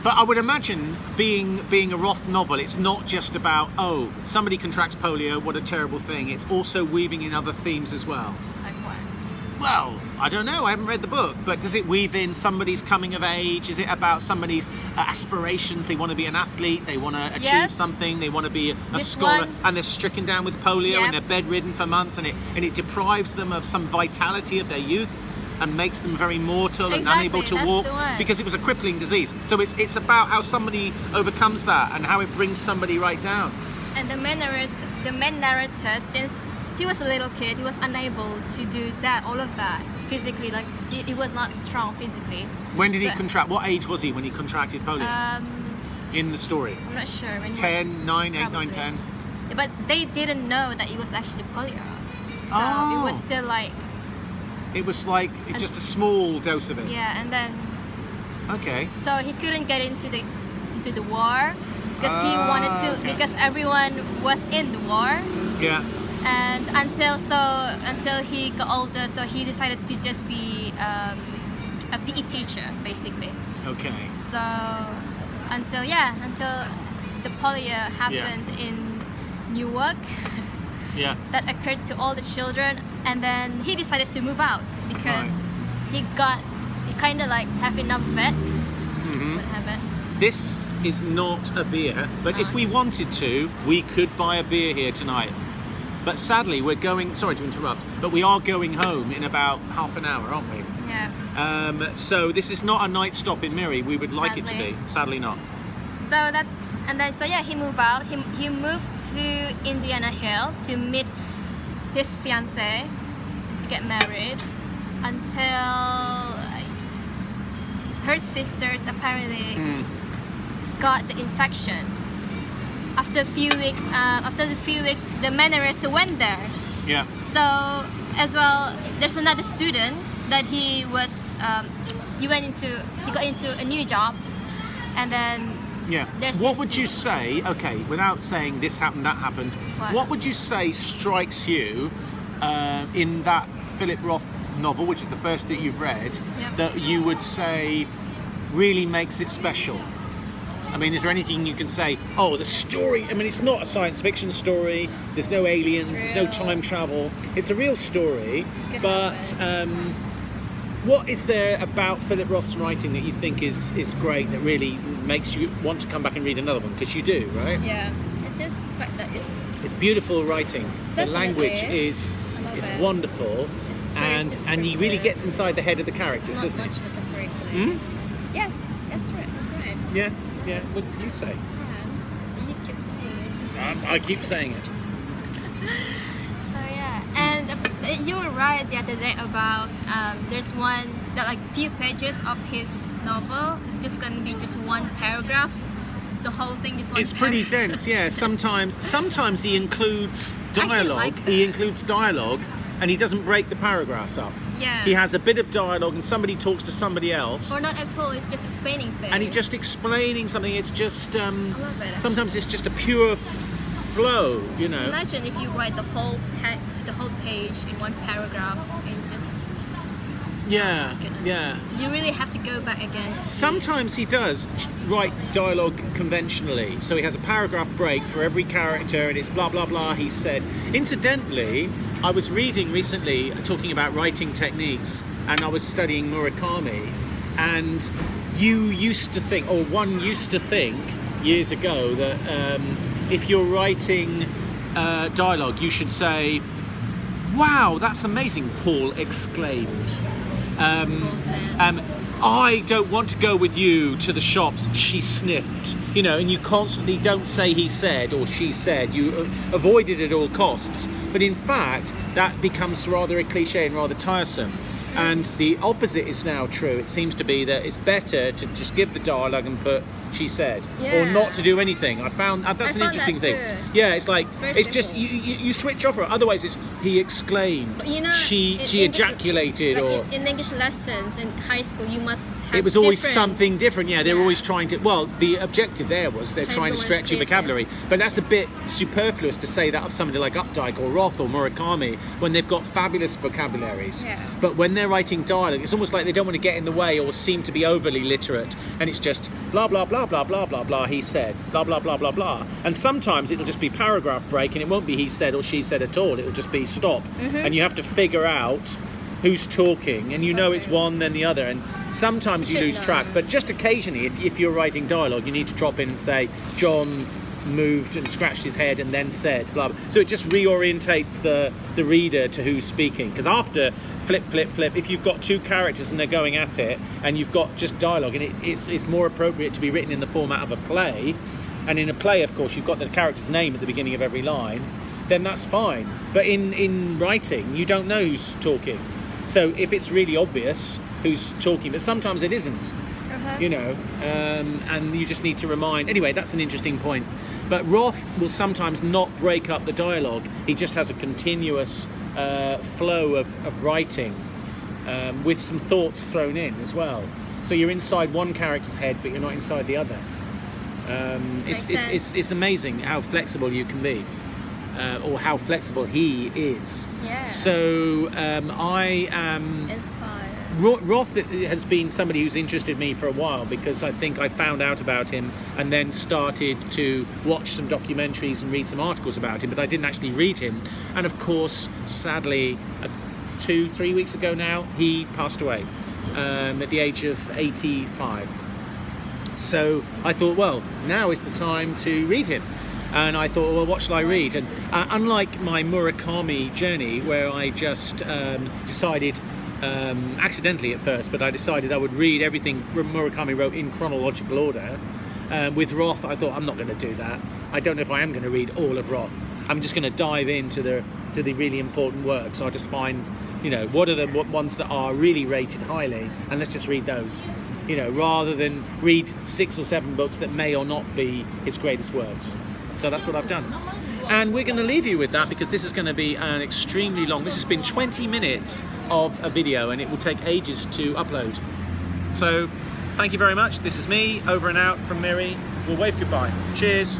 But I would imagine being a Roth novel, it's not just about, oh, somebody contracts polio, what a terrible thing. It's also weaving in other themes as well. Like what? Well, I don't know. I haven't read the book, but does it weave in somebody's coming of age? Is it about somebody's aspirations? They want to be an athlete. They want to achieve something. They want to be a scholar, and they're stricken down with polio and they're bedridden for months, and it deprives them of some vitality of their youth and makes them very mortal and unable to walk because it was a crippling disease. So it's about how somebody overcomes that and how it brings somebody right down. And the main narrator, since he was a little kid, he was unable to do all of that physically. Like he was not strong physically. When did he contract? What age was he when he contracted polio? In the story? I'm not sure. When 10, 9, 8, 9, 10. But they didn't know that it was actually polio. So it was still like... It was like just a small dose of it. Yeah, and then... Okay. So he couldn't get into the war because he wanted to, because everyone was in the war. Yeah. And until he got older, so he decided to just be a PE teacher, basically. Okay. So until the polio happened in Newark. Yeah. That occurred to all the children, and then he decided to move out because he kind of like have enough of it. This is not a beer, but if we wanted to, we could buy a beer here tonight. But sadly, we're going, sorry to interrupt, but we are going home in about half an hour, aren't we? Yeah. So this is not a night stop in Miri. We would like it to be. Sadly not. So he moved out. He moved to Indiana Hill to meet his fiancée, to get married, until her sisters apparently got the infection. After a few weeks, the narrator went there. Yeah. So as well, there's another student that he got into a new job, and then what would you say, okay, without saying this happened, that happened, what would you say strikes you in that Philip Roth novel, which is the first that you've read, that you would say really makes it special? I mean, is there anything you can say, oh, the story, I mean, it's not a science fiction story, there's no aliens, there's no time travel, it's a real story, but what is there about Philip Roth's writing that you think is great, that really makes you want to come back and read another one? Because you do, right? Yeah, it's just the fact that it's beautiful writing. The language is wonderful, and he really gets inside the head of the characters, doesn't he? It's not much metaphorically. Yes, that's right. Yeah, what do you say? And you keep saying it. I keep saying it. So and you were right the other day about there's one that like few pages of his novel. It's just gonna be just one paragraph. The whole thing is one. It's pretty dense, yeah. Sometimes he includes dialogue. He includes dialogue, and he doesn't break the paragraphs up. Yeah. He has a bit of dialogue, and somebody talks to somebody else. Or not at all. It's just explaining things. And he's just explaining something. It's just I love it, sometimes it's just a pure flow, you know. Imagine if you write the whole page in one paragraph, and you just you really have to go back again. Sometimes he does write dialogue conventionally, so he has a paragraph break for every character, and it's blah blah blah he said. Incidentally, I was reading recently talking about writing techniques, and I was studying Murakami, and one used to think years ago that if you're writing dialogue, you should say, "Wow, that's amazing," Paul exclaimed. I don't want to go with you to the shops, she sniffed. You know, and you constantly don't say he said or she said. You avoid it at all costs. But in fact, that becomes rather a cliche and rather tiresome. And the opposite is now true. It seems to be that it's better to just give the dialogue and put she said, or not to do anything. I found that's an interesting thing. Yeah, it's like it's just you switch off. Otherwise, it's he exclaimed, but you know, she ejaculated, or in English lessons in high school, you must have it was always something different. Yeah, they're always trying to. Well, the objective there was they're trying to stretch your vocabulary, but that's a bit superfluous to say that of somebody like Updike or Roth or Murakami when they've got fabulous vocabularies. Yeah. But when they're writing dialogue, it's almost like they don't want to get in the way or seem to be overly literate, and it's just blah blah blah blah blah blah blah he said, blah blah blah blah blah. And sometimes it'll just be paragraph break, and it won't be he said or she said at all. It'll just be stop, and you have to figure out who's talking, and you know it's one then the other, and sometimes you lose track. But just occasionally, if you're writing dialogue, you need to drop in and say John moved and scratched his head and then said blah, blah. So it just reorientates the reader to who's speaking, because after flip flip flip, if you've got two characters and they're going at it and you've got just dialogue, and it's more appropriate to be written in the format of a play, and in a play of course you've got the character's name at the beginning of every line, then that's fine. But in writing you don't know who's talking, so if it's really obvious who's talking, but sometimes it isn't, you know, and you just need to remind. Anyway, that's an interesting point. But Roth will sometimes not break up the dialogue. He just has a continuous flow of writing with some thoughts thrown in as well. So you're inside one character's head, but you're not inside the other. It's amazing how flexible you can be. Or how flexible he is. Yeah. So I am inspired. Roth has been somebody who's interested me for a while, because I think I found out about him and then started to watch some documentaries and read some articles about him, but I didn't actually read him. And of course, sadly, 2-3 weeks ago now, he passed away at the age of 85. So I thought, well, now is the time to read him. And I thought, well, what shall I read? And unlike my Murakami journey, where I just decided, accidentally at first, but I decided I would read everything Murakami wrote in chronological order. With Roth, I thought, I'm not going to do that. I don't know if I am going to read all of Roth. I'm just going to dive into the really important works. I'll just find, you know, what are the ones that are really rated highly, and let's just read those. You know, rather than read 6 or 7 books that may or not be his greatest works. So that's what I've done. And we're going to leave you with that, because this is going to be an extremely long... This has been 20 minutes of a video, and it will take ages to upload. So thank you very much. This is me, over and out from Miri. We'll wave goodbye. Cheers.